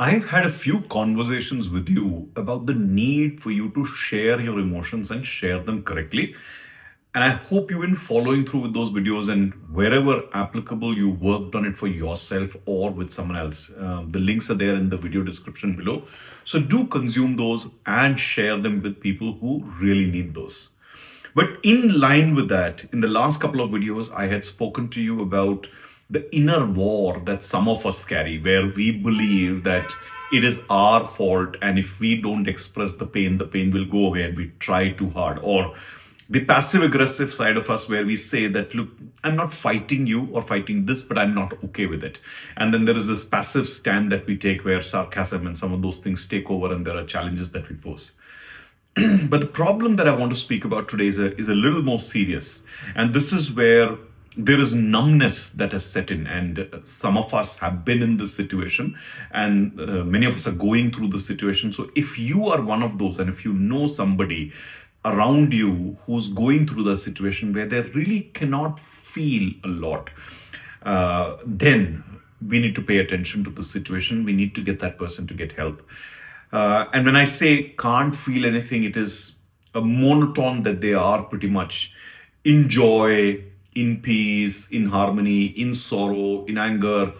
I've had a few conversations with you about the need for you to share your emotions and share them correctly. And I hope you've been following through with those videos, and wherever applicable, you worked on it for yourself or with someone else. The links are there in the video description below. So do consume those and share them with people who really need those. But in line with that, in the last couple of videos, I had spoken to you about the inner war that some of us carry, where we believe that it is our fault, and if we don't express the pain will go away and we try too hard. Or the passive aggressive side of us, where we say that, look, I'm not fighting you or fighting this, but I'm not okay with it. And then there is this passive stand that we take where sarcasm and some of those things take over, and there are challenges that we pose. But the problem that I want to speak about today is a little more serious. And this is where there is numbness that has set in. And some of us have been in this situation, and many of us are going through this situation. So if you are one of those, and if you know somebody around you who's going through the situation where they really cannot feel a lot, then we need to pay attention to the situation. We need to get that person to get help. And when I say can't feel anything, it is a monotone that they are pretty much in joy, in peace, in harmony, in sorrow, in anger.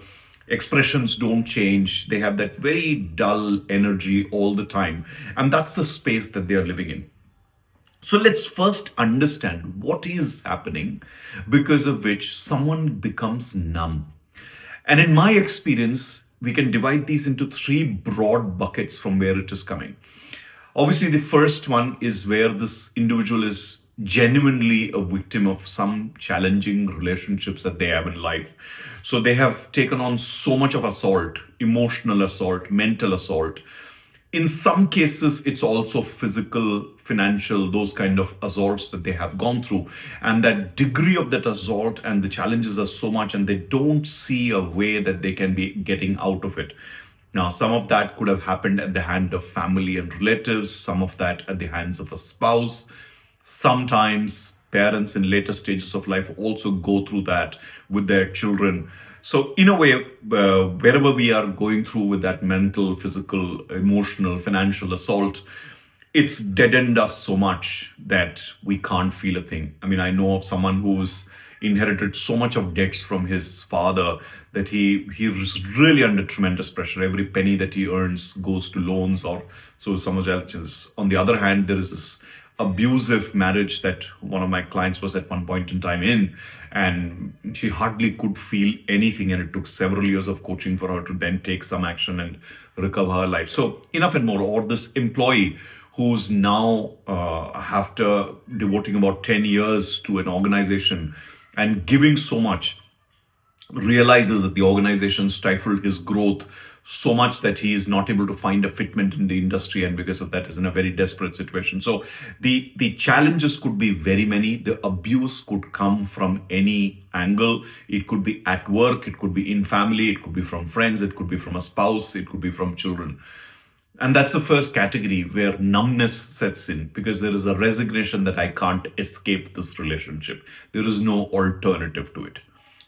Expressions don't change. They have that very dull energy all the time. And that's the space that they are living in. So let's first understand what is happening because of which someone becomes numb. And in my experience, we can divide these into three broad buckets from where it is coming. Obviously, the first one is where this individual is genuinely a victim of some challenging relationships that they have in life. So they have taken on so much of assault, emotional assault, mental assault. In some cases, it's also physical, financial, those kind of assaults that they have gone through. And that degree of that assault and the challenges are so much, and they don't see a way that they can be getting out of it. Now, some of that could have happened at the hand of family and relatives, some of that at the hands of a spouse. Sometimes parents in later stages of life also go through that with their children. So, in a way, wherever we are going through with that mental, physical, emotional, financial assault, it's deadened us so much that we can't feel a thing. I mean, I know of someone who's inherited so much of debts from his father that he is really under tremendous pressure. Every penny that he earns goes to loans or so some of else. On the other hand, there is this abusive marriage that one of my clients was at one point in time in, and she hardly could feel anything, and it took several years of coaching for her to then take some action and recover her life. So enough and more. Or this employee who's now after devoting about 10 years to an organization and giving so much, realizes that the organization stifled his growth so much that he is not able to find a fitment in the industry, and because of that is in a very desperate situation. So the challenges could be very many. The abuse could come from any angle. It could be at work, it could be in family, it could be from friends, it could be from a spouse, it could be from children. And that's the first category where numbness sets in, because there is a resignation that I can't escape this relationship. There is no alternative to it.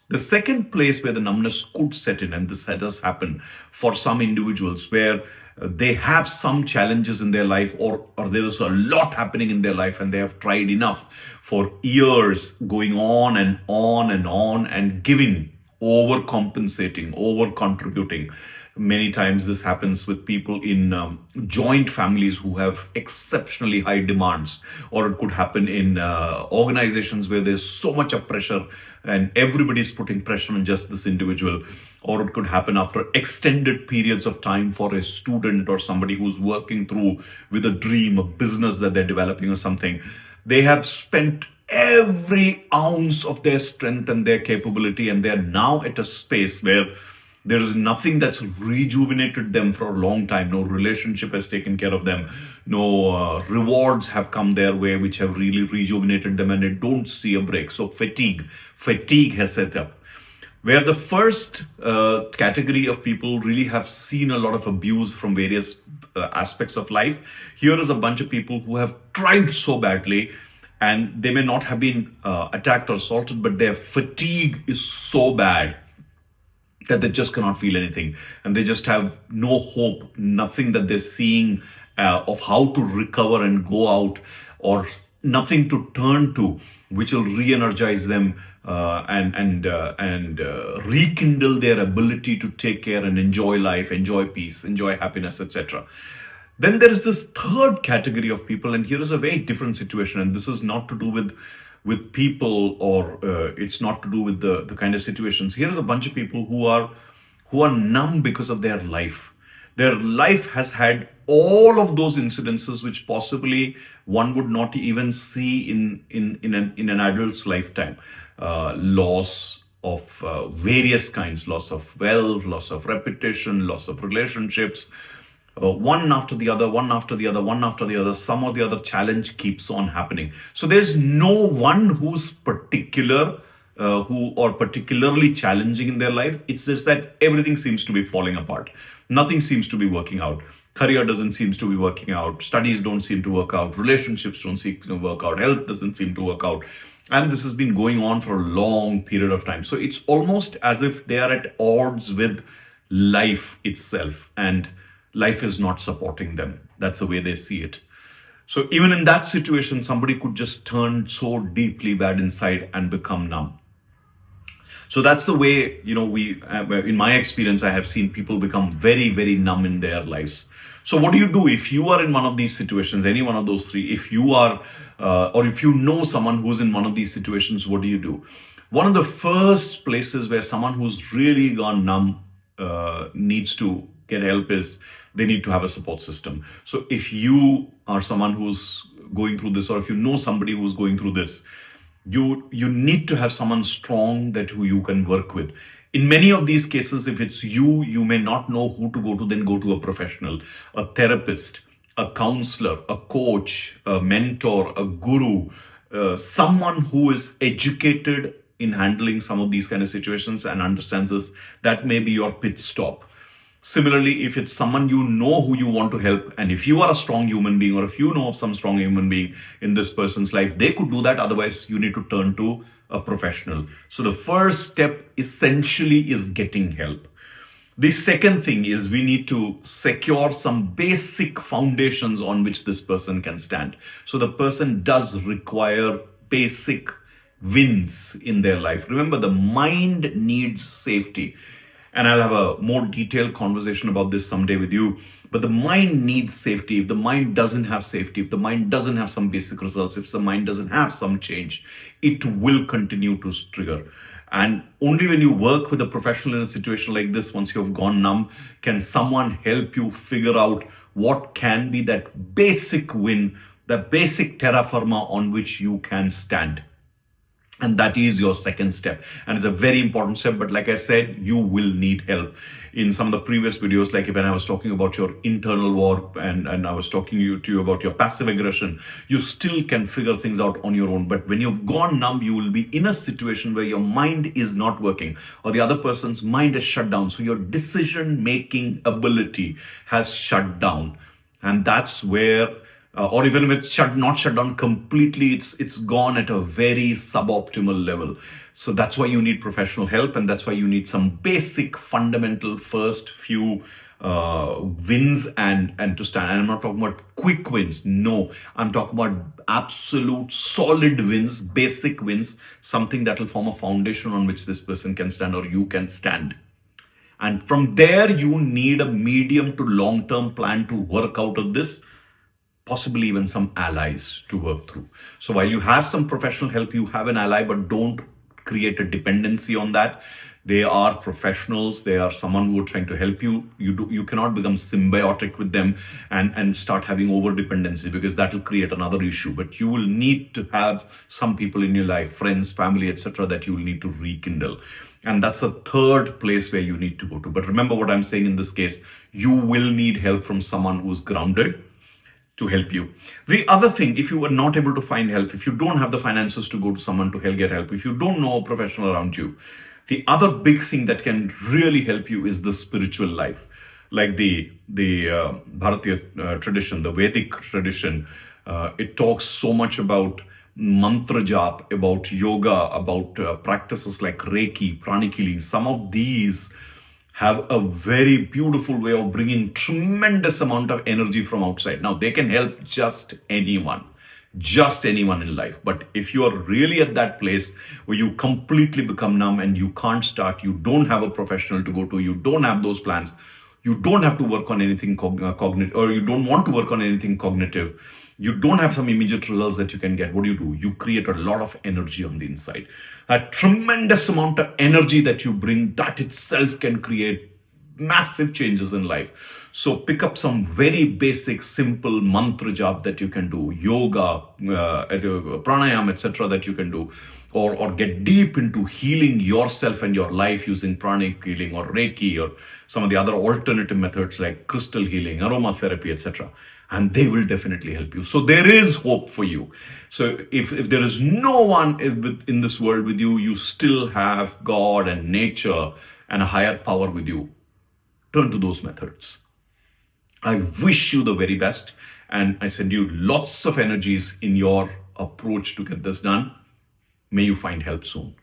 The second place where the numbness could set in, and this does happen for some individuals, where they have some challenges in their life, or there is a lot happening in their life, and they have tried enough for years, going on and on and on, and giving, overcompensating, over contributing. Many times this happens with people in joint families who have exceptionally high demands, or it could happen in organizations where there's so much of pressure and everybody's putting pressure on just this individual. Or it could happen after extended periods of time for a student or somebody who's working through with a dream, a business that they're developing or something. They have spent every ounce of their strength and their capability, and they're now at a space where there is nothing that's rejuvenated them for a long time. No relationship has taken care of them. No rewards have come their way which have really rejuvenated them, and they don't see a break. So fatigue has set up. Where the first category of people really have seen a lot of abuse from various aspects of life, here is a bunch of people who have tried so badly, and they may not have been attacked or assaulted, but their fatigue is so bad that they just cannot feel anything, and they just have no hope, nothing that they're seeing of how to recover and go out, or nothing to turn to which will re-energize them and rekindle their ability to take care and enjoy life, enjoy peace, enjoy happiness, etc. Then there is this third category of people, and here is a very different situation. And this is not to do with people, or it's not to do with the kind of situations. Here is a bunch of people who are numb because of their life. Their life has had all of those incidences which possibly one would not even see in an adult's lifetime. Loss of various kinds, loss of wealth, loss of reputation, loss of relationships, one after the other, one after the other, one after the other. Some or the other challenge keeps on happening. So there's no one who's particularly challenging in their life. It's just that everything seems to be falling apart. Nothing seems to be working out. Career doesn't seem to be working out. Studies don't seem to work out. Relationships don't seem to work out. Health doesn't seem to work out. And this has been going on for a long period of time. So it's almost as if they are at odds with life itself, and life is not supporting them. That's the way they see it. So even in that situation, somebody could just turn so deeply bad inside and become numb. So that's the way, in my experience, I have seen people become very, very numb in their lives. So what do you do if you are in one of these situations, any one of those three? If you are, or if you know someone who's in one of these situations, what do you do? One of the first places where someone who's really gone numb needs to get help is they need to have a support system. So if you are someone who's going through this, or if you know somebody who's going through this, you need to have someone strong that who you can work with. In many of these cases, if it's you may not know who to go to, then go to a professional, a therapist, a counselor, a coach, a mentor, a guru, someone who is educated in handling some of these kind of situations and understands this. That may be your pit stop. Similarly, if it's someone you know who you want to help, and if you are a strong human being, or if you know of some strong human being in this person's life, they could do that. Otherwise, you need to turn to a professional. So the first step essentially is getting help. The second thing is we need to secure some basic foundations on which this person can stand. So the person does require basic wins in their life. Remember, the mind needs safety. And I'll have a more detailed conversation about this someday with you. But the mind needs safety. If the mind doesn't have safety, if the mind doesn't have some basic results, if the mind doesn't have some change, it will continue to trigger. And only when you work with a professional in a situation like this, once you've gone numb, can someone help you figure out what can be that basic win, the basic terra firma on which you can stand. And that is your second step. And it's a very important step. But like I said, you will need help. In some of the previous videos, like when I was talking about your internal war and I was talking to you about your passive aggression, you still can figure things out on your own. But when you've gone numb, you will be in a situation where your mind is not working, or the other person's mind is shut down. So your decision-making ability has shut down. And that's where or even if it's not shut down completely, it's gone at a very suboptimal level. So that's why you need professional help, and that's why you need some basic fundamental first few wins and to stand. And I'm not talking about quick wins. No, I'm talking about absolute solid wins, basic wins, something that will form a foundation on which this person can stand, or you can stand. And from there, you need a medium to long-term plan to work out of this, possibly even some allies to work through. So while you have some professional help, you have an ally, but don't create a dependency on that. They are professionals. They are someone who are trying to help you. You cannot become symbiotic with them and start having over dependency, because that will create another issue. But you will need to have some people in your life, friends, family, etc., that you will need to rekindle. And that's the third place where you need to go to. But remember what I'm saying in this case, you will need help from someone who's grounded to help you. The other thing, if you are not able to find help, if you don't have the finances to go to someone to get help, if you don't know a professional around you, the other big thing that can really help you is the spiritual life. Like the Bharatiya tradition, the Vedic tradition, it talks so much about mantra jap, about yoga, about practices like Reiki, pranic healing. Some of these have a very beautiful way of bringing tremendous amount of energy from outside. Now, they can help just anyone in life. But if you are really at that place where you completely become numb and you can't start, you don't have a professional to go to, you don't have those plans, you don't have to work on anything cognitive, or you don't want to work on anything cognitive, you don't have some immediate results that you can get, what do? You create a lot of energy on the inside. A tremendous amount of energy that you bring, that itself can create massive changes in life. So pick up some very basic, simple mantra jap that you can do, yoga, pranayam, etc. that you can do, or get deep into healing yourself and your life using pranic healing or Reiki or some of the other alternative methods like crystal healing, aromatherapy, etc. And they will definitely help you. So there is hope for you. So if there is no one in this world with you, you still have God and nature and a higher power with you. Turn to those methods. I wish you the very best, and I send you lots of energies in your approach to get this done. May you find help soon.